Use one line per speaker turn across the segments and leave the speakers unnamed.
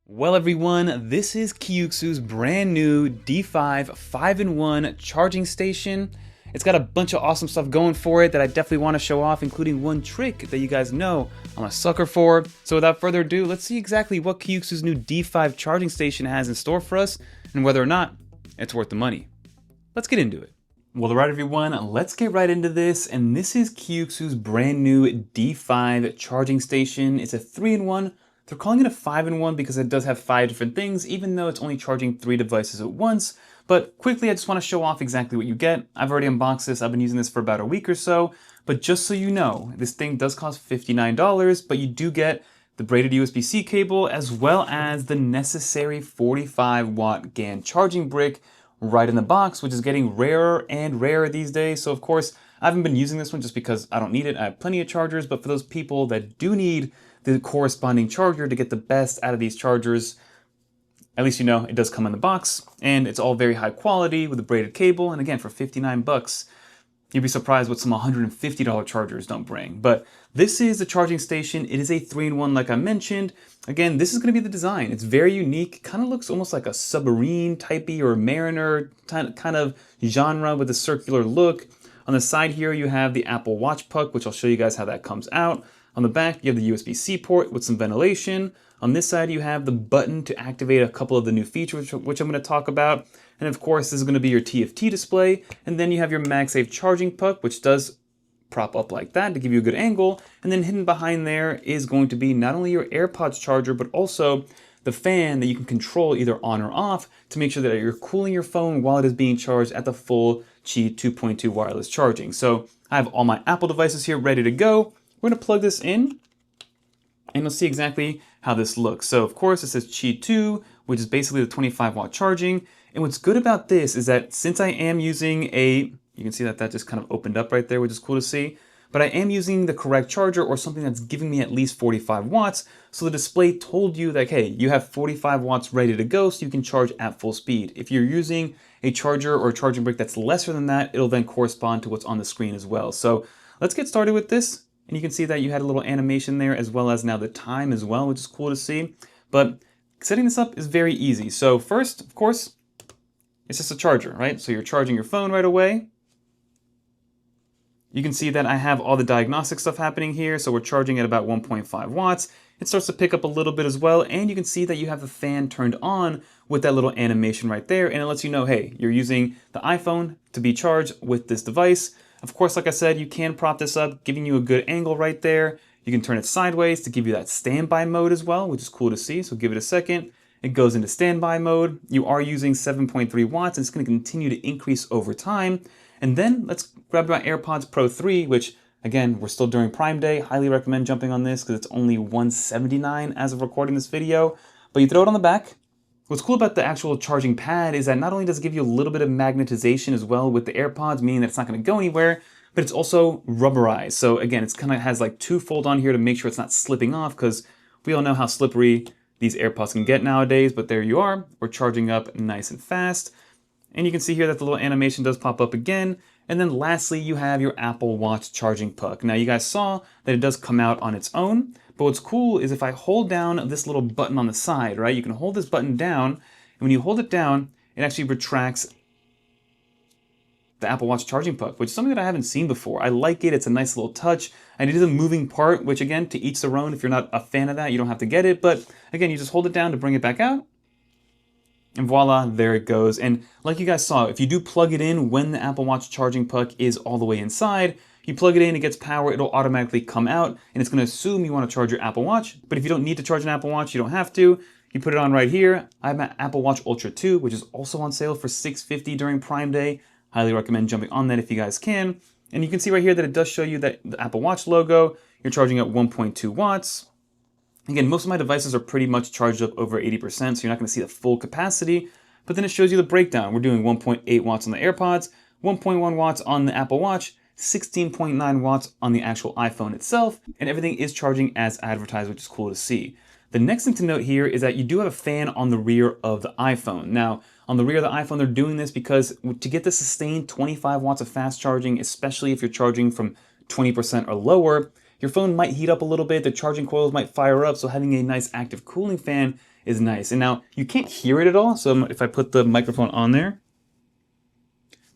Well everyone, this is KUXIU's brand new D5 5-in-1 charging station. It's got a bunch of awesome stuff going for it that I definitely want to show off, including one trick that you guys know I'm a sucker for. So without further ado, let's see exactly what KUXIU's new D5 charging station has in store for us and whether or not it's worth the money. Let's get into it. Well, alright everyone, let's get right into this, and this is KUXIU's brand new D5 charging station. It's a 3-in-1. They're calling it a 5-in-1 because it does have 5 different things, even though it's only charging 3 devices at once. But quickly, I just want to show off exactly what you get. I've already unboxed this. I've been using this for about a week or so. But just so you know, this thing does cost $59, but you do get the braided USB-C cable as well as the necessary 45-watt GAN charging brick right in the box, which is getting rarer and rarer these days. So of course, I haven't been using this one just because I don't need it. I have plenty of chargers, but for those people that do need the corresponding charger to get the best out of these chargers, at least you know it does come in the box, and it's all very high quality with a braided cable. And again, for 59 bucks, you'd be surprised what some $150 chargers don't bring. But this is the charging station. It is a 3-in-1 like I mentioned. Again, this is going to be the design. It's very unique. Kind of looks almost like a submarine typey or mariner kind of genre with a circular look. On the side here, you have the Apple Watch puck, which I'll show you guys how that comes out. On the back, you have the USB-C port with some ventilation. On this side, you have the button to activate a couple of the new features, which I'm going to talk about. And of course, this is going to be your TFT display. And then you have your MagSafe charging puck, which does prop up like that to give you a good angle. And then hidden behind there is going to be not only your AirPods charger, but also the fan that you can control either on or off to make sure that you're cooling your phone while it is being charged at the full Qi 2.2 wireless charging. So I have all my Apple devices here ready to go. We're going to plug this in, and you'll see exactly how this looks. So of course it says Qi 2, which is basically the 25-watt charging. And what's good about this is that since I am using you can see that just kind of opened up right there, which is cool to see. But I am using the correct charger or something that's giving me at least 45 watts. So the display told you that, hey, you have 45 watts ready to go so you can charge at full speed. If you're using a charger or a charging brick that's lesser than that, it'll then correspond to what's on the screen as well. So let's get started with this. And you can see that you had a little animation there as well as now the time as well, which is cool to see. But setting this up is very easy. So first, of course, it's just a charger, right? So you're charging your phone right away. You can see that I have all the diagnostic stuff happening here. So we're charging at about 1.5 watts. It starts to pick up a little bit as well. And you can see that you have the fan turned on with that little animation right there. And it lets you know, hey, you're using the iPhone to be charged with this device. Of course, like I said, you can prop this up, giving you a good angle right there. You can turn it sideways to give you that standby mode as well, which is cool to see. So give it a second. It goes into standby mode. You are using 7.3 watts, and it's going to continue to increase over time. And then let's grab my AirPods Pro 3, which again, we're still during Prime Day. Highly recommend jumping on this because it's only $179 as of recording this video. But you throw it on the back. What's cool about the actual charging pad is that not only does it give you a little bit of magnetization as well with the AirPods, meaning that it's not going to go anywhere, but it's also rubberized. So again, it's kind of has like two-fold on here to make sure it's not slipping off, because we all know how slippery these AirPods can get nowadays. But there you are. We're charging up nice and fast. And you can see here that the little animation does pop up again. And then lastly, you have your Apple Watch charging puck. Now you guys saw that it does come out on its own. But what's cool is if I hold down this little button on the side, right? You can hold this button down, and when you hold it down, it actually retracts the Apple Watch charging puck, which is something that I haven't seen before. I like it. It's a nice little touch. And it is a moving part, which again, to each their own. If you're not a fan of that, you don't have to get it. But again, you just hold it down to bring it back out. And voila, there it goes. And like you guys saw, if you do plug it in when the Apple Watch charging puck is all the way inside, you plug it in, it gets power, it'll automatically come out, and it's going to assume you want to charge your Apple Watch. But if you don't need to charge an Apple Watch, you don't have to. You put it on right here. I have my Apple Watch Ultra 2, which is also on sale for $650 during Prime Day. Highly recommend jumping on that if you guys can. And you can see right here that it does show you that the Apple Watch logo. You're charging at 1.2 watts. Again, most of my devices are pretty much charged up over 80%, so you're not going to see the full capacity. But then it shows you the breakdown. We're doing 1.8 watts on the AirPods, 1.1 watts on the Apple Watch, 16.9 watts on the actual iPhone itself, and everything is charging as advertised, which is cool to see. The next thing to note here is that you do have a fan on the rear of the iPhone. Now, on the rear of the iPhone, they're doing this because to get the sustained 25 watts of fast charging, especially if you're charging from 20% or lower, your phone might heat up a little bit, the charging coils might fire up, so having a nice active cooling fan is nice. And now you can't hear it at all, so if I put the microphone on there,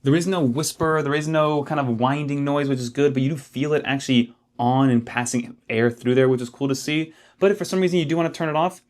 there is no whisper, there is no kind of winding noise, which is good, but you do feel it actually on and passing air through there, which is cool to see. But if for some reason you do want to turn it off,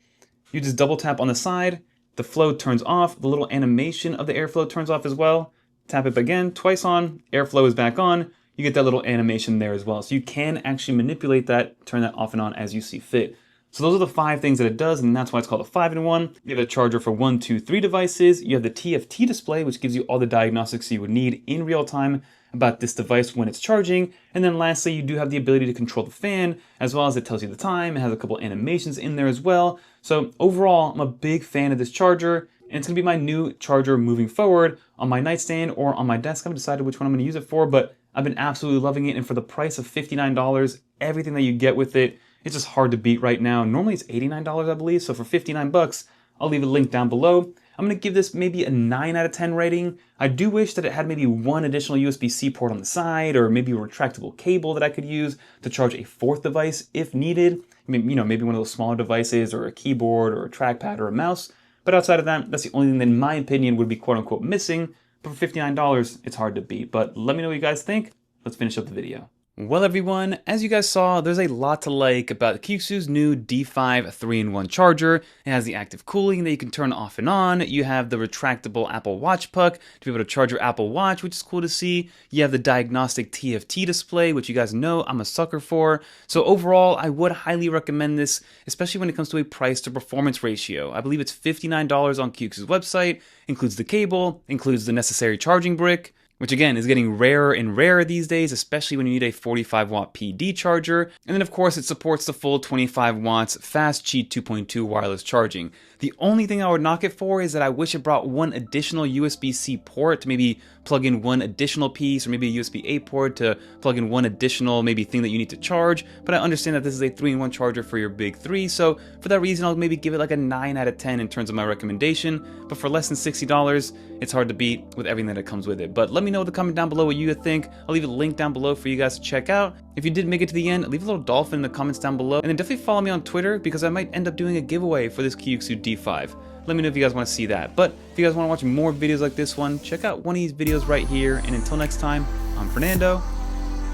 you just double tap on the side, the flow turns off, the little animation of the airflow turns off as well. Tap it again, twice on, airflow is back on, you get that little animation there as well. So you can actually manipulate that, turn that off and on as you see fit. So those are the 5 things that it does, and that's why it's called a 5-in-1. You have a charger for 1, 2, 3 devices. You have the TFT display, which gives you all the diagnostics you would need in real time about this device when it's charging. And then lastly, you do have the ability to control the fan, as well as it tells you the time. It has a couple animations in there as well. So overall, I'm a big fan of this charger, and it's gonna be my new charger moving forward on my nightstand or on my desk. I haven't decided which one I'm gonna use it for, but I've been absolutely loving it. And for the price of $59, everything that you get with it, it's just hard to beat right now. Normally it's $89, I believe. So for 59 bucks, I'll leave a link down below. I'm gonna give this maybe a 9 out of 10 rating. I do wish that it had maybe one additional USB-C port on the side, or maybe a retractable cable that I could use to charge a 4th device if needed. Maybe one of those smaller devices, or a keyboard, or a trackpad, or a mouse. But outside of that, that's the only thing that in my opinion would be quote unquote missing. But for $59, it's hard to beat. But let me know what you guys think. Let's finish up the video. Well everyone, as you guys saw, there's a lot to like about KUXIU's new D5 3-in-1 charger. It has the active cooling that you can turn off and on. You have the retractable Apple Watch puck to be able to charge your Apple Watch, which is cool to see. You have the diagnostic TFT display, which you guys know I'm a sucker for. So overall, I would highly recommend this, especially when it comes to a price to performance ratio. I believe it's $59 on KUXIU's website, includes the cable, includes the necessary charging brick, which again is getting rarer and rarer these days, especially when you need a 45 watt PD charger. And then of course it supports the full 25 watts fast Qi 2.2 wireless charging. The only thing I would knock it for is that I wish it brought one additional USB-C port to maybe plug in one additional piece, or maybe a USB-A port to plug in one additional maybe thing that you need to charge. But I understand that this is a 3-in-1 charger for your big 3, so for that reason I'll maybe give it like a 9 out of 10 in terms of my recommendation. But for less than $60, it's hard to beat with everything that it comes with it. But let me know in the comment down below what you think. I'll leave a link down below for you guys to check out. If you did make it to the end, leave a little dolphin in the comments down below, and then definitely follow me on Twitter because I might end up doing a giveaway for this KUXIU D5. Let me know if you guys want to see that. But if you guys want to watch more videos like this one, check out one of these videos right here. And until next time, I'm Fernando.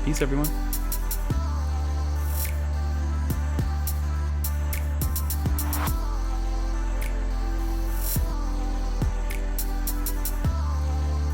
Peace, everyone.